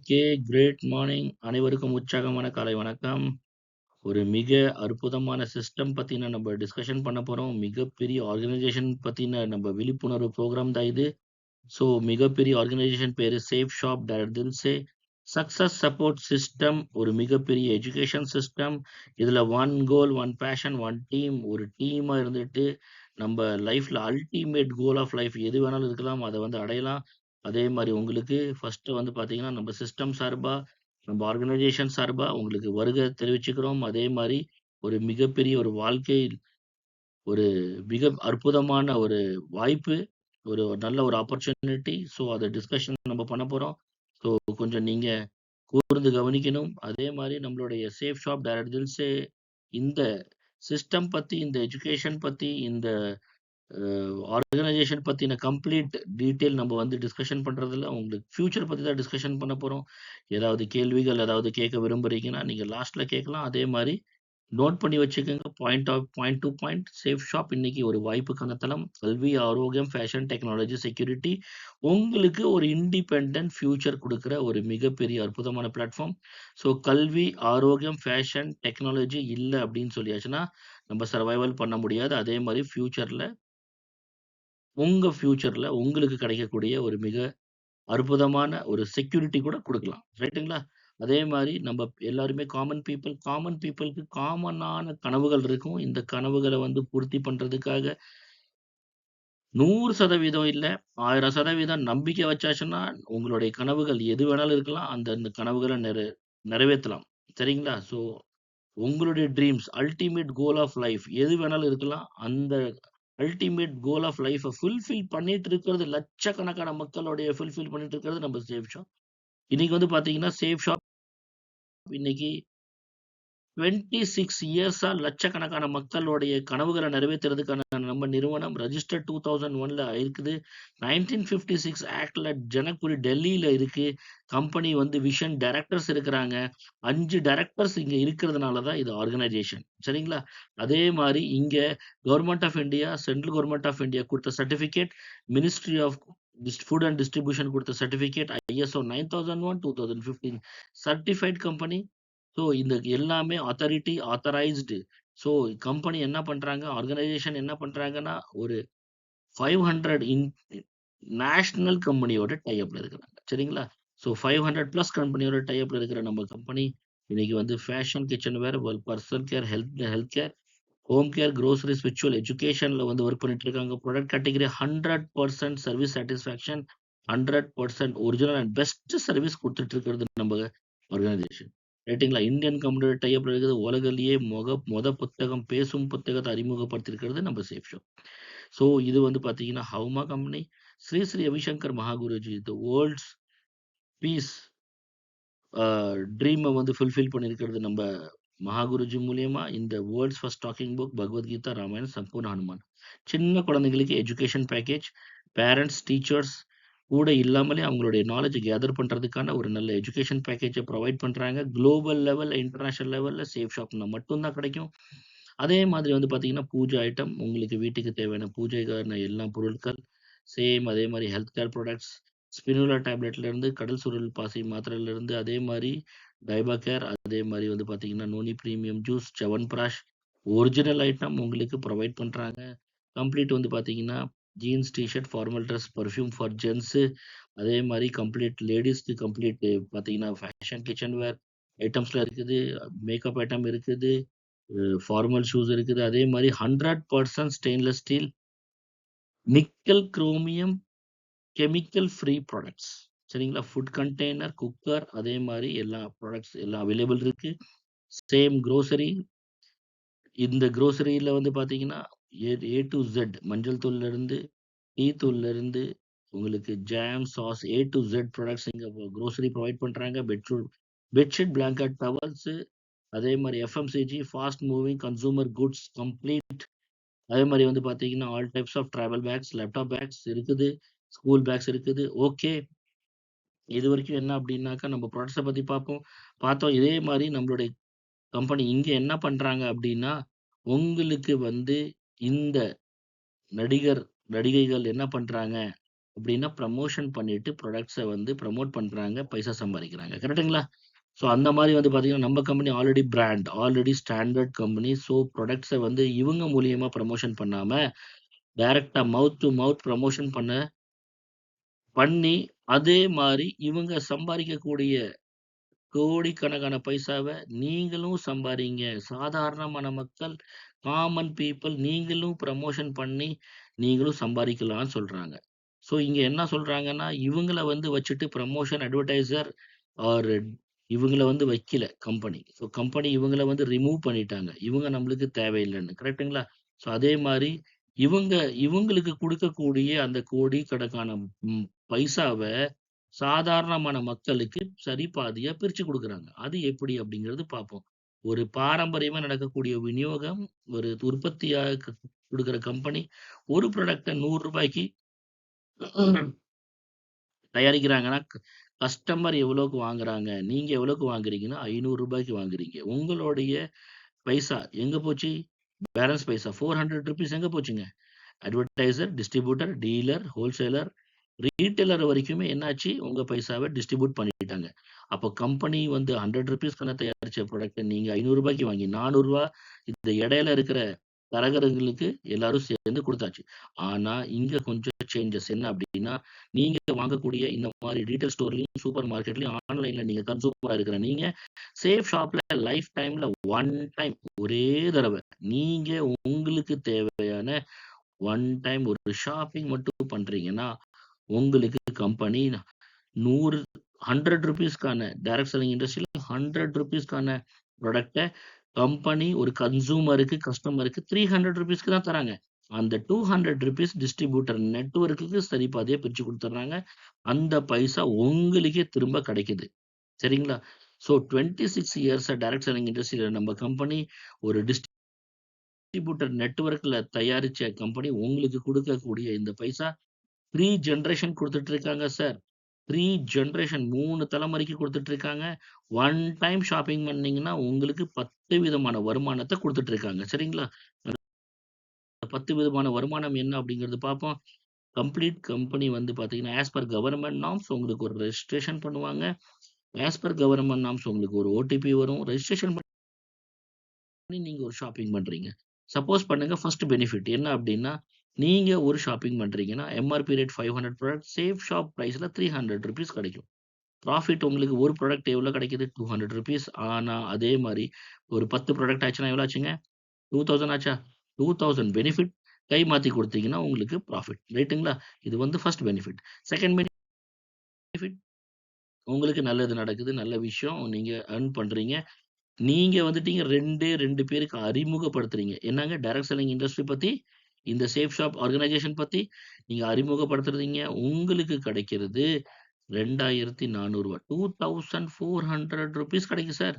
Okay. Great morning. அனைவருக்கும் உற்சாகமான காலை வணக்கம். ஒரு மிக அற்புதமான சிஸ்டம் பத்தின நம்ம டிஸ்கஷன் பண்ண போறோம். மிகப்பெரிய ஆர்கனைசேஷன் பத்தின நம்ம விழிப்புணர்வு ப்ரோகிராம் தான் இது. ஸோ மிகப்பெரிய ஆர்கனைசேஷன் பேரு சேஃப் ஷாப் டைரக்ட் தில் சே. சக்சஸ் சப்போர்ட் சிஸ்டம் ஒரு மிகப்பெரிய எஜுகேஷன் சிஸ்டம். இதுல one goal, one passion, one team. ஒரு டீமா இருந்துட்டு நம்ம லைஃப்ல அல்டிமேட் கோல் ஆஃப் லைஃப் எது வேணாலும் இருக்கலாம். அத வந்து அடையலாம். அதே மாரி உங்களுக்கு ஃபர்ஸ்ட்டு வந்து பார்த்தீங்கன்னா, நம்ம சிஸ்டம் சார்பா, நம்ம ஆர்கனைசேஷன் சார்பா உங்களுக்கு வருக தெரிவிச்சுக்கிறோம். அதே மாரி ஒரு மிகப்பெரிய ஒரு வாழ்க்கை ஒரு மிக அற்புதமான ஒரு வாய்ப்பு. ஒரு நல்ல ஒரு ஆப்பர்ச்சுனிட்டி. ஸோ அத டிஸ்கஷன் நம்ம பண்ண போறோம். ஸோ கொஞ்சம் நீங்க கூர்ந்து கவனிக்கணும். அதே மாரி நம்மளுடைய சேஃப் ஷாப் டைரக்ட் தில்ஸே இந்த சிஸ்டம் பத்தி, இந்த எஜுகேஷன் பத்தி, இந்த ஆர்கனைசேஷன் பத்தின கம்ப்ளீட் டீட்டெயில் நம்ம வந்து டிஸ்கஷன் பண்றதில்ல. உங்களுக்கு ஃபியூச்சர் பத்தி தான் டிஸ்கஷன் பண்ண போறோம். ஏதாவது கேள்விகள் ஏதாவது கேட்க விரும்புறீங்கன்னா, நீங்க லாஸ்ட்ல கேட்கலாம். அதே மாரி நோட் பண்ணி வச்சுக்கங்க. Point to point Safe Shop இன்னைக்கு ஒரு வாய்ப்புக்கான தளம். கல்வி, ஆரோக்கியம், ஃபேஷன், டெக்னாலஜி, செக்யூரிட்டி உங்களுக்கு ஒரு இண்டிபெண்டன்ட் ஃபியூச்சர் குடுக்குற ஒரு மிகப்பெரிய அற்புதமான பிளாட்ஃபார்ம். ஸோ கல்வி, ஆரோக்கியம், ஃபேஷன், டெக்னாலஜி இல்ல அப்படின்னு சொல்லியாச்சுன்னா, நம்ம சர்வைவல் பண்ண முடியாது. அதே மாரி ஃபியூச்சர்ல உங்களுக்கு கிடைக்கக்கூடிய ஒரு மிக அற்புதமான ஒரு செக்யூரிட்டி கூட குடுக்கலாம். ரைட்டுங்களா? அதே மாரி நம்ம எல்லாருமே காமன் பீப்பிள்க்கு காமனான கனவுகள் இருக்கும். இந்த கனவுகள வந்து பூர்த்தி பண்றதுக்காக 100% இல்ல, 1000% நம்பிக்கை வச்சாச்சுன்னா, உங்களுடைய கனவுகள் எது வேணாலும் இருக்கலாம். அந்த கனவுகள நிறைவேத்தலாம். சரிங்களா? ஸோ உங்களுடைய dreams, ultimate goal of life எது வேணாலும் இருக்கலாம். அந்த அல்டிமேட் கோல் ஆஃப் லைஃப்ப ஃபுல்ஃபில் பண்ணிட்டு இருக்கிறது லட்சக்கணக்கான மக்களுடைய ஃபுல்ஃபில் பண்ணிட்டு இருக்கிறது நம்ம சேஃப் ஷாப். இன்னைக்கு வந்து பார்த்தீங்கன்னா, சேஃப் ஷாப் இன்னைக்கு 26 இயர்ஸா லட்சக்கணக்கான மக்களுடைய கனவுகள நிறைவேத்துறதுக்கான நம்ம நிறுவனம் ரெஜிஸ்டர்ட் 2001ல இருக்குது. 1956 ஆக்ட்ல ஜனக்புரி டெல்லியில இருக்கு. கம்பெனி வந்து விஷன் டைரக்டர்ஸ் இருக்கிறாங்க. 5 டைரக்டர்ஸ் இங்க இருக்கிறதுனால தான் இது ஆர்கனைசேஷன். சரிங்களா? அதே மாரி இங்க government of India, central government of India குடுத்த certificate, ministry of food and distribution குடுத்த certificate, ISO 9001, 2015 certified company. So இந்த எல்லாமே ஆத்தரைஸ்டு. ஸோ கம்பெனி என்ன பண்றாங்க, ஆர்கனைசேஷன் என்ன பண்றாங்கன்னா, ஒரு 500 நேஷனல் கம்பெனியோட டை அப்ல இருக்கிறாங்க. சரிங்களா? ஸோ 500 பிளஸ் கம்பெனியோட டை அப்ல இருக்கிற நம்ம கம்பெனி, இன்னைக்கு வந்து fashion, kitchenware, personal care, health care, home care, groceries, virtual எஜுகேஷன்ல வந்து வொர்க் பண்ணிட்டு இருக்காங்க. Product category 100% service satisfaction, 100% original and best service குடுத்துட்டு இருக்கிறது நம்ம ஆர்கனைசேஷன். ரைட்டுங்களா? இந்தியன் கம்பெனியோட டை அப்ல இருக்குது. உலகிலேயே மொத புத்தகம், பேசும் புத்தகத்த அறிமுகப்படுத்தியிருக்கிறது நம்ம சேஃப் ஷாப். ஸோ இது வந்து பார்த்தீங்கன்னா, ஹவுமா company, Sri Sri Ravishankar Mahaguruji the world's peace ட்ரீம வந்து ஃபுல்ஃபில் பண்ணியிருக்கிறது நம்ம மகாகுருஜி மூலியமா. இந்த world's first talking book, Bhagavad Gita, Ramayanam, Sampoorna Hanuman. சின்ன குழந்தைங்களுக்கு எஜுகேஷன் பேக்கேஜ், பேரண்ட்ஸ், டீச்சர்ஸ் கூட இல்லாமலே அவங்களுடைய நாலேட்ஜ கேதர் பண்றதுக்கான ஒரு நல்ல எஜுகேஷன் பேக்கேஜ ப்ரொவைட் பண்றாங்க. குளோபல் லெவல்ல, இன்டர்நேஷனல் லெவல்ல சேஃப் ஷாப்னா மட்டும் தான் கிடைக்கும். அதே மாதிரி வந்து பார்த்தீங்கன்னா, பூஜை ஐட்டம் உங்களுக்கு வீட்டுக்கு தேவையான பூஜைக்கான எல்லா பொருட்கள். சேம் அதே மாரி ஹெல்த் கேர் ப்ராடக்ட்ஸ், ஸ்பிருலினா டேப்லெட்லேருந்து, கடல் சுருள் பாசி மாத்திரையிலிருந்து, அதே மாரி டைபா கேர், அதே மாரி வந்து பார்த்தீங்கன்னா, noni premium juice, Chyawanprash original item உங்களுக்கு ப்ரொவைட் பண்றாங்க. கம்ப்ளீட் வந்து பார்த்தீங்கன்னா, jeans, T shirt, formal dress, perfume for gents, அதே மாரி கம்ப்ளீட் லேடீஸ்க்கு கம்ப்ளீட் பார்த்தீங்கன்னா, ஃபேஷன் கிட்சன் வேர் ஐட்டம்ஸ்லாம் இருக்குது. மேக்கப் ஐட்டம் இருக்குது. ஃபார்மல் ஷூஸ் இருக்குது. அதே மாரி 100% stainless steel, nickel, chromium, chemical free products. சரிங்களா? ஃபுட் கண்டெய்னர், குக்கர் அதே மாரி எல்லா ப்ராடக்ட்ஸ் எல்லாம் அவைலபிள் இருக்கு. Same grocery. இந்த குரோசரியில வந்து பார்த்தீங்கன்னா, ஏ டூ இசட் மஞ்சள் தூள்லருந்து, டீ தூள்லருந்து உங்களுக்கு jam, sauce A to Z products இங்க குரோசரி ப்ரொவைட் பண்றாங்க. பெட்ஷீட், பிளாங்கெட், டவல்ஸு அதே மாரி FMCG, fast moving consumer goods complete. அதே மாரி வந்து பார்த்தீங்கன்னா, all types of travel bags, laptop bags இருக்குது. ஸ்கூல் பேக்ஸ் இருக்குது. ஓகே. இதுவரைக்கும் என்ன அப்டின்னாக்கா, நம்ம ப்ராடக்ட்ஸ பத்தி பார்த்தோம். இதே மாரி நம்மளுடைய கம்பெனி இங்க என்ன பண்றாங்க அப்டின்னா, உங்களுக்கு வந்து இந்த நடிகர், நடிகைகள் என்ன பண்றாங்க? அப்படின்னா ப்ரமோஷன் பண்ணிட்டு ப்ராடக்ட்ஸ வந்து ப்ரமோட் பண்றாங்க, பைசா சம்பாரிக்கிறாங்க. கரெக்ட்டுங்களா? ஸோ அந்த மாரி வந்து பார்த்தீங்கன்னா, நம்ம company already brand, already standard company. So products வந்து இவங்க மூலியமா ப்ரமோஷன் பண்ணாம, டைரக்ட்டா மவுத் டூ மவுத் ப்ரமோஷன் பண்ணி, அதே மாரி இவங்க சம்பாரிக்கக்கூடிய கோடிக்கணக்கான பைசாவ நீங்களும் சம்பாரிங்க. சாதாரணமான மக்கள், காமன் பீப்பிள் நீங்களும் ப்ரமோஷன் பண்ணி, நீங்களும் சம்பாரிக்கலாம்ன்னு சொல்றாங்க. ஸோ இங்க என்ன சொல்றாங்கன்னா, இவங்கள வந்து வச்சுட்டு ப்ரமோஷன் அட்வர்டைசர் ஆர் இவங்கள வந்து வைக்கல கம்பெனி. ஸோ கம்பெனி இவங்கள வந்து ரிமூவ் பண்ணிட்டாங்க. இவங்க நம்மளுக்கு தேவையில்லன்னு. கரெக்ட்டுங்களா? ஸோ அதே மாரி இவங்க இவங்களுக்கு குடுக்கக்கூடிய அந்த கோடிக்கணக்கான பைசாவ சாதாரணமான மக்களுக்கு சரி பாதியா பிரிச்சு குடுக்குறாங்க. அது எப்படி அப்படிங்கிறது பார்ப்போம். ஒரு பாரம்பரியமா நடக்கக்கூடிய விநியோகம், ஒரு உற்பத்தியா குடுக்குற கம்பெனி, ஒரு ப்ராடக்ட்ட ரூ. 100க்கு தயாரிக்கிறாங்கன்னா, கஸ்டமர் எவ்வளோக்கு வாங்குறாங்க? நீங்க எவ்வளோக்கு வாங்குறீங்கன்னா, ரூ. 500க்கு வாங்குறீங்க. உங்களுடைய பைசா எங்க போச்சு? பேலன்ஸ் பைசா ரூ. 400 எங்க போச்சுங்க? Advertiser, distributor, dealer, wholesaler, retailer வரைக்குமே என்னாச்சு? உங்க பைசாவ டிஸ்ட்ரிபியூட் பண்ணிட்டாங்க. அப்போ கம்பெனி வந்து ரூ. 100 தயாரிச்ச ப்ராடக்ட்ட நீங்க ரூ. 500க்கு வாங்கி ரூ. 400 இந்த இடையில இருக்கிற தரகர்களுக்கு எல்லாரும் சேர்ந்து குடுத்தாச்சு. ஆனா, இங்க கொஞ்சம் சேஞ்சஸ் என்ன அப்டின்னா, நீங்க வாங்கக்கூடிய இந்த மாரி ரீட்டெயில் ஸ்டோர்லயும், சூப்பர் மார்க்கெட்லயும், ஆன்லைன்ல நீங்க கன்சூமரா இருக்கிற நீங்க, சேஃப் ஷாப்ல லைஃப் டைம்ல ஒன் டைம் ஒரே தடவ நீங்க உங்களுக்கு தேவையான ஒன் டைம் ஒரு ஷாப்பிங் மட்டும் பண்றீங்கன்னா, உங்களுக்கு கம்பெனி 100 ₹100க்கான டைரக்ட் செல்லிங் இண்டஸ்ட்ரியில ₹100க்கான ப்ராடக்ட்ட கம்பெனி ஒரு கன்சூமருக்கு, கஸ்டமருக்கு ₹300க்கு தான் தராங்க. அந்த ₹200 டிஸ்ட்ரிபியூட்டர் நெட்வொர்க்குக்கு சரி பாதியா பிரிச்சு குடுத்துடுறாங்க. அந்த பைசா உங்களுக்கே திரும்ப கிடைக்குது. சரிங்களா? ஸோ 26 இயர்ஸா டைரக்ட் செல்லிங் இண்டஸ்ட்ரியில நம்ம கம்பெனி ஒரு டிஸ்ட்ரிபியூட்டர் நெட்வொர்க்ல தயாரிச்ச கம்பெனி உங்களுக்கு குடுக்கக்கூடிய இந்த பைசா 3 ஜெனரேஷன் குடுத்துட்டு இருக்காங்க சார். 3 ஜெனரேஷன் 3 தலைமுறைக்கு குடுத்துட்டு இருக்காங்க. ஒன் டைம் ஷாப்பிங் பண்ணீங்கன்னா, உங்களுக்கு 10 விதமான வருமானத்த குடுத்துட்டு இருக்காங்க. சரிங்களா? அந்த 10 விதமான வருமானம் என்ன அப்படிங்கிறது பார்ப்போம். கம்ப்ளீட் கம்பெனி வந்து பார்த்தீங்கன்னா, ஆஸ் பர் கவர்ன்மென்ட் நார்ம்ஸ் உங்களுக்கு ஒரு ரெஜிஸ்ட்ரேஷன் பண்ணுவாங்க. ஆஸ் பர் கவர்ன்மென்ட் நார்ம்ஸ் உங்களுக்கு ஒரு ஓடிபி வரும். ரெஜிஸ்ட்ரேஷன் பண்ணி நீங்க ஒரு ஷாப்பிங் பண்றீங்க. சப்போஸ் பண்ணுங்க ஃபர்ஸ்ட் பெனிஃபிட் என்ன அப்டின்னா, நீங்க ஒரு ஷாப்பிங் பண்றீங்கன்னா, MRP rate 500 product safe shop பிரைஸ்ல ₹300 கிடைக்கும். ப்ராஃபிட் உங்களுக்கு ஒரு ப்ராடக்ட் எவ்வளோ கிடைக்குது? ₹200. ஆனா, அதே மாரி ஒரு 10 ப்ராடக்ட் ஆச்சுன்னா எவ்வளோ ஆச்சுங்க? 2000 ஆச்சா? 2000 பெனிஃபிட் கை மாத்தி குடுத்தீங்கன்னா, உங்களுக்கு ப்ராஃபிட். ரைட்டுங்களா? இது வந்து ஃபர்ஸ்ட் பெனிஃபிட். செகண்ட் பெனிஃபிட் உங்களுக்கு நல்லது நடக்குது. நல்ல விஷயம். நீங்க எர்ன் பண்றீங்க. நீங்க வந்துட்டீங்க 2 பேருக்கு அறிமுகப்படுத்துறீங்க. என்னங்க டைரக்ட் செல்லிங் இண்டஸ்ட்ரி பத்தி, இந்த சேஃப் ஷாப் ஆர்கனைசேஷன் பத்தி நீங்க அறிமுகப்படுத்துறீங்க. உங்களுக்கு கிடைக்கிறது ரூ. 2400 ₹2400 கிடைக்கும் சார்.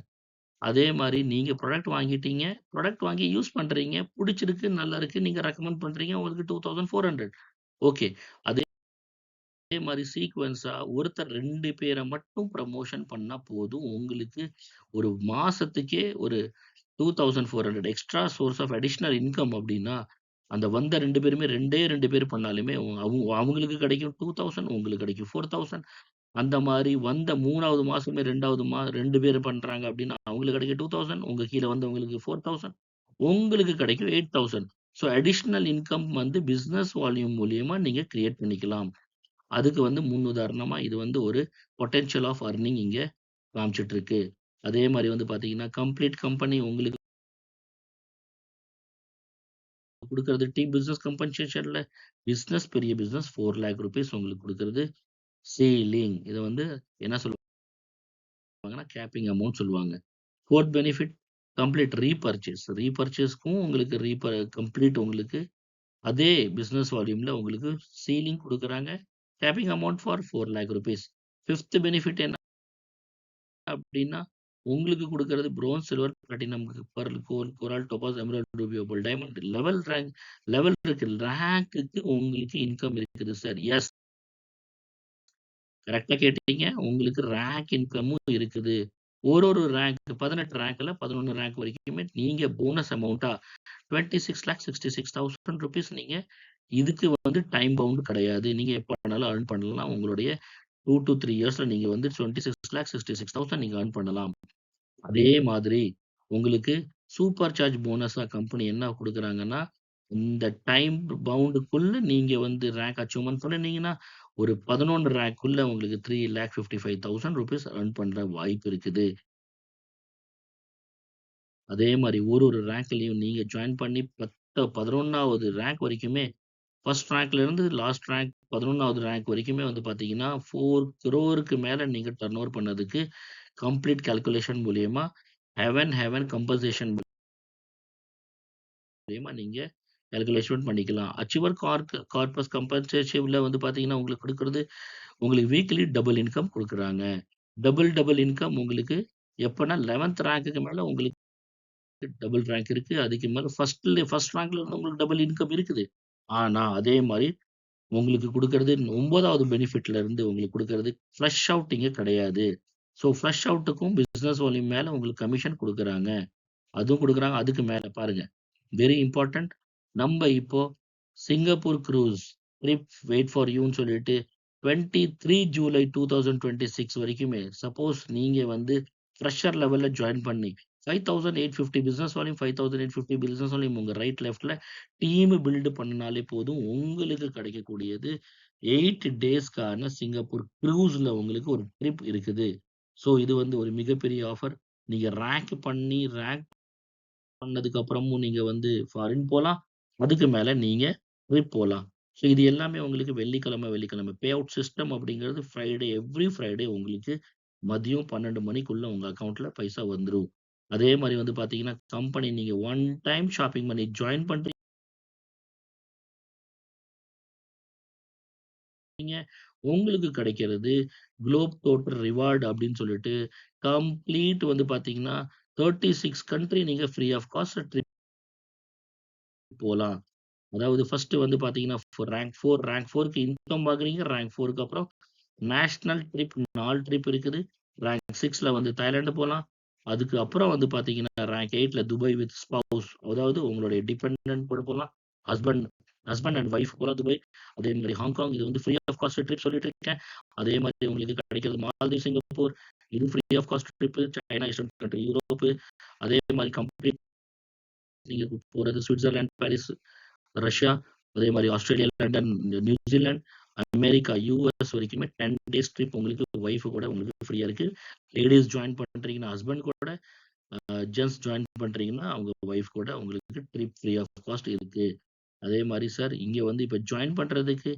அதே மாரி நீங்க ப்ராடக்ட் வாங்கிட்டீங்க. ப்ராடக்ட் வாங்கி யூஸ் பண்றீங்க. புடிச்சிருக்கு, நல்லா இருக்கு. நீங்க ரெக்கமெண்ட் பண்றீங்க. உங்களுக்கு 2400 ஓகே. அதே மாரி சீக்வென்ஸா ஒருத்தர் 2 பேர மட்டும் ப்ரமோஷன் பண்ணா போதும். உங்களுக்கு ஒரு மாசத்துக்கே ஒரு 2400 extra source of additional income அப்டின்னா, அந்த வந்த 2 பேருமே 2 பேர் பண்ணாலுமே அவங்களுக்கு கிடைக்கும் 2000 உங்களுக்கு கிடைக்கும் 4000 அந்த மாரி வந்த 3வது மாசமே 2 பேர் பண்றாங்க அப்டின்னா, அவங்களுக்கு கிடைக்கும் 2000 உங்க கீழ வந்தவங்களுக்கு 4000 உங்களுக்கு கிடைக்கும் 8000 ஸோ அடிஷனல் இன்கம் வந்து பிசினஸ் வால்யூம் மூலியமா நீங்க கிரியேட் பண்ணிக்கலாம். அதுக்கு வந்து முன்னுதாரணமா இது வந்து ஒரு பொட்டன்ஷியல் ஆஃப் அர்னிங் இங்க காமிச்சிட்டு இருக்கு. அதே மாரி வந்து பார்த்தீங்கன்னா, கம்ப்ளீட் கம்பெனி உங்களுக்கு குடுக்குறது பிசினஸ் கம்பன்சேஷன்ல பெரிய பிசினஸ் ₹4,00,000 உங்களுக்கு குடுக்குறது சீலிங். இத வந்து என்ன சொல்லுவாங்கன்னா, கேப்பிங் அமௌண்ட் சொல்லுவாங்க. 4த் பெனிஃபிட் கம்ப்ளீட் ரீபர்ச்சேஸ். ரீபர்ச்சேஸ்க்கும் உங்களுக்கு கம்ப்ளீட் உங்களுக்கு அதே பிசினஸ் வால்யூம்ல உங்களுக்கு சீலிங் குடுக்குறாங்க. Capping amount for ₹4,00,000. 5த் பெனிஃபிட் என்ன அப்டின்னா, உங்களுக்கு குடுக்குறது bronze, silver, platinum, pearl, coral, topaz, emerald, ruby, opal, diamond level இருக்கு. ரேங்க்குக்கு உங்களுக்கு இன்கம் இருக்குது சார். எஸ் கரெக்ட்டா கேட்டீங்க. உங்களுக்கு ரேங்க் இன்கமும் இருக்குது. ஒரு ரேங்க் 18 ரேங்க்ல 11 ரேங்க் வரைக்குமே நீங்க போனஸ் அமௌண்ட்டா ₹26,66,000 நீங்க இதுக்கு வந்து டைம் பவுண்ட் கிடையாது. நீங்க எப்ப வேணாலும் ஏர்ன் பண்ணலாம். உங்களுடைய 2 டூ 3 இயர்ஸ்ல நீங்க வந்து 26,66,000 நீங்க ஏர்ன் பண்ணலாம். அதே மாதிரி உங்களுக்கு சூப்பர் சார்ஜ் போனஸா கம்பெனி என்ன குடுக்குறாங்கன்னா, இந்த டைம் பவுண்டுக்குள்ள நீங்க வந்து ரேங்க் அச்சீவ்மென்ட் பண்ணினீங்கன்னா, ஒரு 11 ரேங்க்குள்ள உங்களுக்கு ₹3,55,000 ஏர்ன் பண்ற வாய்ப்பு இருக்குது. அதே மாரி ஒரு ரேங்க்லயும் நீங்க ஜாயின் பண்ணி 11வது ரேங்க் வரைக்குமே, ஃபர்ஸ்ட் ரேங்க்ல இருந்து லாஸ்ட் ரேங்க் 11வது ரேங்க் வரைக்குமே வந்து பார்த்தீங்கன்னா, 4 crore மேல நீங்க டர்ன் ஓவர் பண்ணதுக்கு கம்ப்ளீட் கால்குலேஷன் மூலியமா ஹெவன் ஹெவன் கம்பன்சேஷன் மூலியமா நீங்க கால்குலேஷன் பண்ணிக்கலாம். அச்சீவர் கார்பஸ் கம்பன்சேஷன்ல வந்து பார்த்தீங்கன்னா, உங்களுக்கு குடுக்குறது உங்களுக்கு வீக்லி டபுள் இன்கம் குடுக்குறாங்க. டபுள் இன்கம் உங்களுக்கு எப்பன்னா 11த் ரேங்க்குக்கு மேல உங்களுக்கு டபுள் ரேங்க் இருக்கு. அதுக்கு மேல ஃபர்ஸ்ட் ரேங்க்ல இருந்தவங்களுக்கு டபுள் இன்கம் இருக்குது. ஆனா, அதே மாரி உங்களுக்கு குடுக்குறது 9வது பெனிஃபிட்ல இருந்து உங்களுக்கு குடுக்குறது ஃப்ளஷ் அவுட் இங்க கிடையாது. ஸோ ஃப்ளஷ் அவுட்டுக்கும் பிசினஸ் வால்யூம் மேல உங்களுக்கு கமிஷன் குடுக்குறாங்க. அதுவும் குடுக்குறாங்க. அதுக்கு மேல பாருங்க. Very important. நம்ம இப்போ Singapore cruise trip wait for யூன்னு சொல்லிட்டு 23 ஜூலை 2026 வரைக்குமே சப்போஸ் நீங்க வந்து ஃப்ரெஷர் லெவல்ல ஜாயின் பண்ணி 5850 பிசினஸ் வால்யூம் 5850 பிசினஸ் வால்யூம் உங்க ரைட் லெஃப்ட்ல டீம் பில்ட் பண்ணுனாலே போதும். உங்களுக்கு கிடைக்கக்கூடியது 8 டேஸ்க்கான சிங்கப்பூர் க்ரூஸ்ல உங்களுக்கு ஒரு ட்ரிப் இருக்குது. ஸோ இது வந்து ஒரு மிகப்பெரிய ஆஃபர். நீங்க ரேங்க் பண்ணதுக்கு அப்புறமும் நீங்க வந்து ஃபாரின் போலாம். அதுக்கு மேல நீங்க ட்ரிப் போலாம். ஸோ இது எல்லாமே உங்களுக்கு வெள்ளிக்கிழமை பே அவுட் சிஸ்டம் அப்படிங்கிறது எவ்ரி ஃப்ரைடே உங்களுக்கு மதியம் 12 மணிக்குள்ள உங்க அக்கவுண்ட்ல பைசா வந்துரும். அதே மாரி வந்து பார்த்தீங்கன்னா, கம்பெனி நீங்க ஒன் டைம் ஷாப்பிங் பண்ணி ஜாயின் பண்றீங்க. உங்களுக்கு கிடைக்கிறது குளோப் டோட்டல் ரிவார்ட் அப்படின்னு சொல்லிட்டு கம்ப்ளீட் வந்து பார்த்தீங்கன்னா, 36 கண்ட்ரி நீங்க ஃப்ரீ ஆஃப் காஸ்ட் ட்ரிப் போலாம். அதாவது ஃபர்ஸ்ட் வந்து பார்த்தீங்கன்னா, ரேங்க் 4க்கு இன்கம் வாங்குறீங்க. ரேங்க் 4க்கு அப்புறம் நேஷனல் ட்ரிப் 4 ட்ரிப் இருக்குது. ரேங்க் 6ல வந்து தாய்லாந்து போலாம். அதுக்கு அப்புறம் வந்து பார்த்தீங்கன்னா, ரேங்க் 8ல துபாய் வித் ஸ்பவுஸ் அதாவது உங்களுடைய டிபெண்டன்ட் கூட போலாம். ஹஸ்பண்ட் ஹஸ்பண்ட் அண்ட் வைஃப் போலாம் துபாய். அதே மாரி ஹாங்காங் இது வந்து ஃப்ரீ ஆஃப் காஸ்ட் ட்ரிப் சொல்லிட்டு இருக்கேன். அதே மாரி உங்களுக்கு கிடைக்கிறது மால்தீவ், சிங்கப்பூர் இது free of cost trip. China, eastern country, Europe அதே மாரி கம்ப்ளீட் நீங்க போறது சுவிட்சர்லாந்து, பாரிஸ் ரஷ்யா, அதே மாரி Australia, London, New Zealand, America, US வரைக்குமே 10 டேஸ் ட்ரிப் உங்களுக்கு ஒய்ஃப் கூட உங்களுக்கு ஃப்ரீயா இருக்கு. லேடீஸ் ஜாயின் பண்றீங்கன்னா, ஹஸ்பண்ட் கூட, ஜென்ட்ஸ் ஜாயின் பண்றீங்கன்னா, அவங்க ஒய்ஃப் கூட உங்களுக்கு ட்ரிப் ஃப்ரீ ஆஃப் காஸ்ட் இருக்கு. அதே மாரி சார், இங்க வந்து இப்ப ஜாயின் பண்றதுக்கு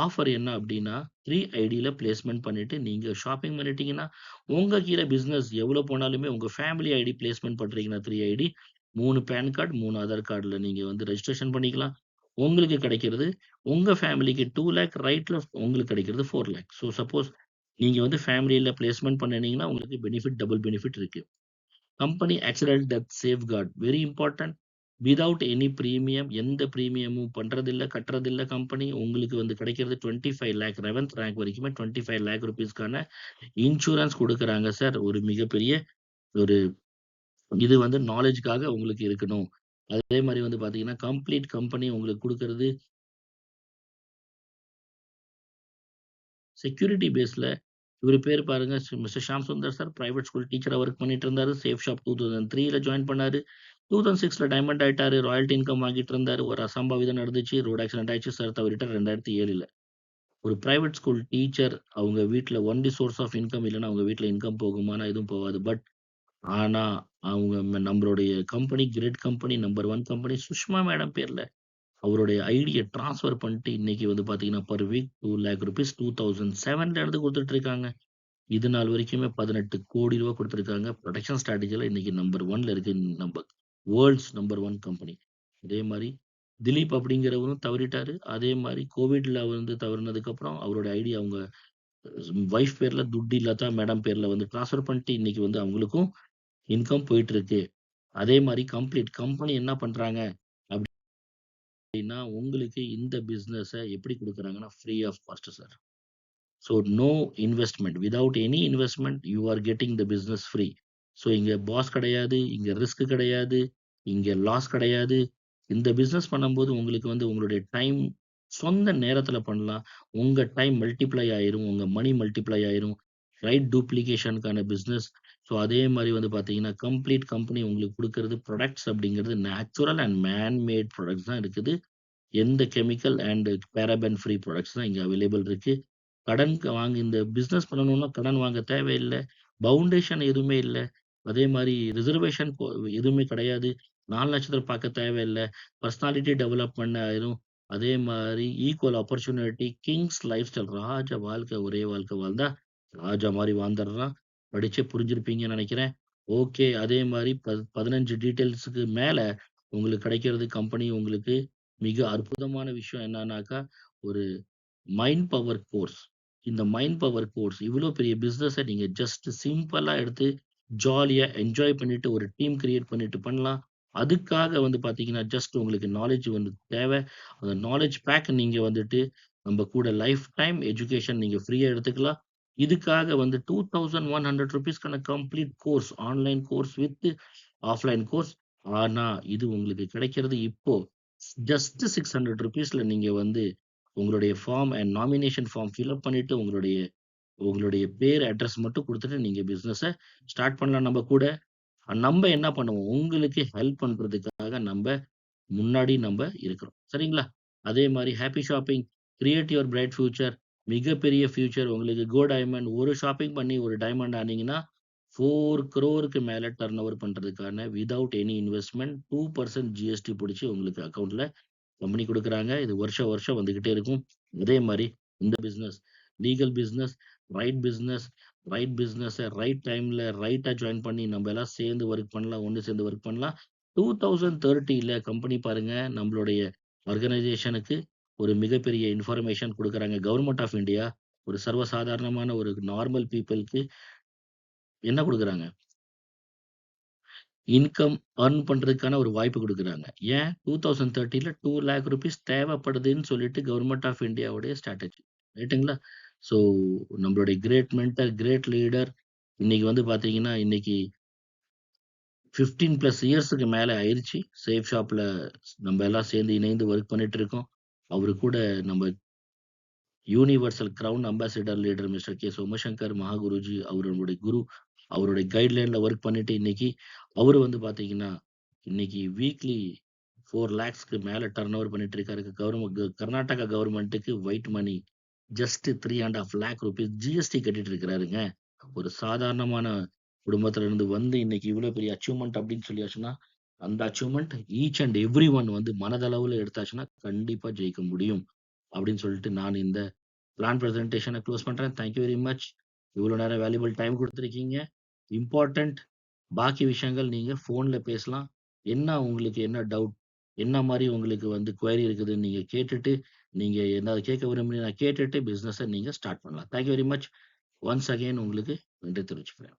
ஆஃபர் என்ன அப்டின்னா, 3 ஐடில பிளேஸ்மென்ட் பண்ணிட்டு நீங்க ஷாப்பிங் பண்ணிட்டீங்கன்னா, உங்க கீழ பிசினஸ் எவ்வளோ போனாலுமே உங்க ஃபேமிலி ஐடி பிளேஸ்மென்ட் பண்றீங்கன்னா 3 ஐடி, 3 பான் கார்ட், 3 ஆதார் கார்டுல நீங்க வந்து ரெஜிஸ்ட்ரேஷன் பண்ணிக்கலாம். உங்களுக்கு கிடைக்கிறது, உங்க ஃபேமிலிக்கு 2,00,000 ரைட் லெஃப்ட் உங்களுக்கு கிடைக்கிறது 4,00,000. ஸோ சப்போஸ் நீங்க வந்து ஃபேமிலில பிளேஸ்மென்ட் பண்ணுனீங்கன்னா, உங்களுக்கு டபுள் பெனிஃபிட் இருக்கு. Company accident death safeguard very important. Without any premium எந்த பிரீமியமும் பண்றதில்ல, கட்டுறதில்ல கம்பெனி. உங்களுக்கு வந்து கிடைக்கிறது 25 லேக் 11த் ரேங்க் வரைக்குமே 25 லேக் ரூப்பீஸ்க்கான இன்சூரன்ஸ் குடுக்குறாங்க சார். ஒரு மிகப்பெரிய ஒரு இது வந்து நாலேட்ஜ்க்காக உங்களுக்கு இருக்கணும். அதே மாரி வந்து பார்த்தீங்கன்னா, கம்ப்ளீட் கம்பெனி உங்களுக்கு குடுக்குறது செக்யூரிட்டி பேஸ்ல இவரு பேரு பாருங்க mister Sham Sundar sir private school டீச்சரா ஒர்க் பண்ணிட்டு இருந்தாரு. சேஃப் ஷாப் 2003ல ஜாயின் பண்ணாரு. 2006ல டைமண்ட் ஆயிட்டாரு. ராயல்டி இன்கம் வாங்கிட்டு இருந்தாரு. ஒரு அசம்பாவிதம் நடந்துச்சு. ரோட் ஆக்சிடென்ட் ஆயிடுச்சு. சார் தவறிட்டார் 2007ல. ஒரு பிரைவேட் ஸ்கூல் டீச்சர் அவங்க வீட்ல ஒன்லி சோர்ஸ் ஆஃப் இன்கம் இல்லன்னா, அவங்க வீட்ல இன்கம் போகுமானா, எதுவும் போகாது. ஆனா, அவங்க நம்மளுடைய company great company number 1 company Sushma madam பேர்ல அவருடைய ஐடிய ட்ரான்ஸ்ஃபர் பண்ணிட்டு இன்னைக்கு வந்து பார்த்தீங்கன்னா, பெர் வீக் ₹2,00,000 2007ல இருந்து குடுத்துட்டு இருக்காங்க. இது நாள் வரைக்குமே ₹18,00,00,000 குடுத்துருக்காங்க. புரொடக்ஷன் ஸ்ட்ராடஜில இன்னைக்கு நம்பர் 1ல இருக்கு. World's number 1 company. அதே மாரி திலீப் அப்படிங்கிறவரும் தவறிட்டாரு. அதே மாரி கோவிட்ல வந்து தவறுனதுக்கப்புறம் அவரோட ஐடியா அவங்க வைஃப் பேர்ல துட்டி லதா மேடம் பேர்ல வந்து ட்ரான்ஸ்ஃபர் பண்ணிட்டு இன்னைக்கு வந்து அவங்களுக்கும் இன்கம் போயிட்டு இருக்கு. அதே மாரி கம்ப்ளீட் கம்பெனி என்ன பண்றாங்க அப்படின்னா, உங்களுக்கு இந்த பிசினஸ எப்படி குடுக்குறாங்கன்னா, free of cost sir. So no investment. Without any investment you are getting the business free. So இங்க பாஸ் கிடையாது, இங்க ரிஸ்க் கிடையாது, இங்க லாஸ் கிடையாது. இந்த பிசினஸ் பண்ணும்போது உங்களுக்கு வந்து உங்களுடைய டைம் சொந்த நேரத்துல பண்ணலாம். உங்க டைம் மல்டிப்ளை ஆயிரும். உங்க மணி மல்டிப்ளை ஆயிரும். ரைட் டூப்ளிகேஷனுக்கான பிசினஸ். ஸோ அதே மாரி வந்து பார்த்தீங்கன்னா, கம்ப்ளீட் கம்பெனி உங்களுக்கு குடுக்குறது புரொடக்ட்ஸ் அப்படிங்கிறது நேச்சுரல் அண்ட் மேன் மேட் புரொடக்ட்ஸ் தான் இருக்குது. எந்த கெமிக்கல் அண்ட் பேராபன் ஃப்ரீ புரொடக்ட்ஸ் தான் இங்க அவைலபிள் இருக்கு. கடனுக்கு வாங்கி இந்த பிசினஸ் பண்ணணும்னா கடன் வாங்க தேவையில்ல. பவுண்டேஷன் எதுவுமே இல்ல. அதே மாரி ரிசர்வேஷன் எதுவுமே கிடையாது. 4 நட்சத்திரம் பார்க்க தேவையில்ல. பர்சனாலிட்டி டெவலப்மெண்ட் ஆயிரும். அதே மாரி equal opportunity, Kings life style ராஜ வாழ்க்கை ஒரே வாழ்க்கை வாழ்ந்தா, ராஜா மாரி வாழ்ந்துடலாம். படிச்சே புரிஞ்சிருப்பீங்கன்னு நெனைக்கிறேன். ஓகே. அதே மாரி 15 டீட்டெயில்ஸ்க்கு மேல உங்களுக்கு கிடைக்கிறது கம்பெனி உங்களுக்கு மிக அற்புதமான விஷயம் என்னன்னாக்கா, ஒரு மைண்ட் பவர் கோர்ஸ். இந்த மைண்ட் பவர் கோர்ஸ் இவ்ளோ பெரிய பிசினஸ நீங்க ஜஸ்ட் சிம்பிளா எடுத்து ஜாலியா என்ஜாய் பண்ணிட்டு ஒரு டீம் கிரியேட் பண்ணிட்டு பண்ணலாம். அதுக்காக வந்து பார்த்தீங்கன்னா, ஜஸ்ட் உங்களுக்கு நாலேட்ஜ் வந்து தேவ. அந்த நாலேட்ஜ் பேக் நீங்க வந்துட்டு நம்ம கூட லைஃப் டைம் எஜுகேஷன் நீங்க ஃப்ரீயா எடுத்துக்கலாம். இதுக்காக வந்து ₹2100 complete course, online course with offline course. ஆனா, இது உங்களுக்கு கிடைக்கிறது இப்போ ஜஸ்ட் ₹600ல நீங்க வந்து உங்களுடைய form and nomination form fill up பண்ணிட்டு, உங்களுடைய உங்களுடைய பேர், அட்ரஸ் மட்டும் குடுத்துட்டு நீங்க பிசினஸ ஸ்டார்ட் பண்ணலாம் நம்ப கூட. நம்ப என்ன பண்ணுவோம், உங்களுக்கு ஹெல்ப் பண்றதுக்காக முன்னாடி நம்ப இருக்கிறோம். சரிங்களா? அதே மாரி happy shopping, create your bright future. மிகப்பெரிய ஃபியூச்சர் உங்களுக்கு டைமண்ட் ஒரு ஷாப்பிங் பண்ணி ஒரு டைமண்ட் ஆனீங்கன்னா, 4 crore மேல டர்ன் ஓவர் பண்றதுக்கான வித்தவுட் எனி இன்வெஸ்ட்மென்ட் 2% ஜிஎஸ்டி புடிச்சு உங்களுக்கு அக்கவுண்ட்ல கம்பெனி குடுக்குறாங்க. இது வருஷம் வருஷம் வந்துகிட்டே இருக்கும். அதே மாரி இந்த business, legal business, right business, right பிசினஸ ரைட் டைம்ல ரைட்டா ஜாயின் பண்ணி நம்ப எல்லாம் சேர்ந்து வொர்க் பண்ணலாம். ஒண்ணு சேர்ந்து வொர்க் பண்ணலாம். 2030ல கம்பெனி பாருங்க, நம்மளுடைய ஆர்கனைசேஷனுக்கு ஒரு மிகப்பெரிய இன்ஃபர்மேஷன் குடுக்குறாங்க. கவர்ன்மென்ட் ஆஃப் இண்டியா ஒரு சர்வசாதாரணமான ஒரு நார்மல் பீப்பிள்க்கு என்ன குடுக்குறாங்க? இன்கம் ஏர்ன் பண்றதுக்கான ஒரு வாய்ப்பு குடுக்குறாங்க. ஏன் 2030ல ₹2,00,000 தேவைப்படுதுன்னு சொல்லிட்டு கவர்ன்மென்ட் ஆஃப் இண்டியாவுடைய ஸ்ட்ராட்டஜி. ரைட்டுங்களா? ஸோ நம்மளுடைய கிரேட் மென்டர், கிரேட் லீடர் இன்னைக்கு வந்து பார்த்தீங்கன்னா, இன்னைக்கு 15 பிளஸ் இயர்ஸ்க்கு மேல ஆயிருச்சு. சேஃப் ஷாப்ல நம்ம எல்லாம் சேர்ந்து இணைந்து வொர்க் பண்ணிட்டு இருக்கோம். அவரு கூட நம்ம universal crown ambassador leader mister K. Somashankar Mahaguruji அவர்களுடைய குரு. அவருடைய கைட்லைன்ல வொர்க் பண்ணிட்டு இன்னைக்கு அவரு வந்து பார்த்தீங்கன்னா, இன்னைக்கு வீக்லி 4 லேக்ஸ்க்கு மேல டர்ன் ஓவர் பண்ணிட்டு இருக்காரு. கர்நாடகா கவர்ன்மென்ட்க்கு white money just 3 1/2 lakh GST கட்டிட்டு இருக்கிறாருங்க. ஒரு சாதாரணமான குடும்பத்துல இருந்து வந்து இன்னைக்கு இவ்வளோ பெரிய அச்சீவ்மென்ட் அப்படின்னு சொல்லியாச்சுன்னா, அந்த achievement each and every one வந்து மனதளவுல எடுத்தாச்சுன்னா, கண்டிப்பா ஜெயிக்க முடியும். அப்படின்னு சொல்லிட்டு நான் இந்த பிளான் பிரசன்டேஷன குளோஸ் பண்றேன். Thank you very much. இவ்வளோ நேரம் வேல்யூபிள் டைம் குடுத்திருக்கீங்க. இம்பார்ட்டன்ட் பாக்கி விஷயங்கள் நீங்க ஃபோன்ல பேசலாம். உங்களுக்கு என்ன டவுட்? என்ன மாரி உங்களுக்கு வந்து குவெரி இருக்குதுன்னு நீங்க கேட்டுட்டு, நீங்க ஏதாவது கேட்க விரும்புனீங்கன்னா கேட்டுட்டு பிசினஸ நீங்க ஸ்டார்ட் பண்ணலாம். Thank you very much. Once again உங்களுக்கு நன்றி தெரிவிச்சுக்கிறேன்.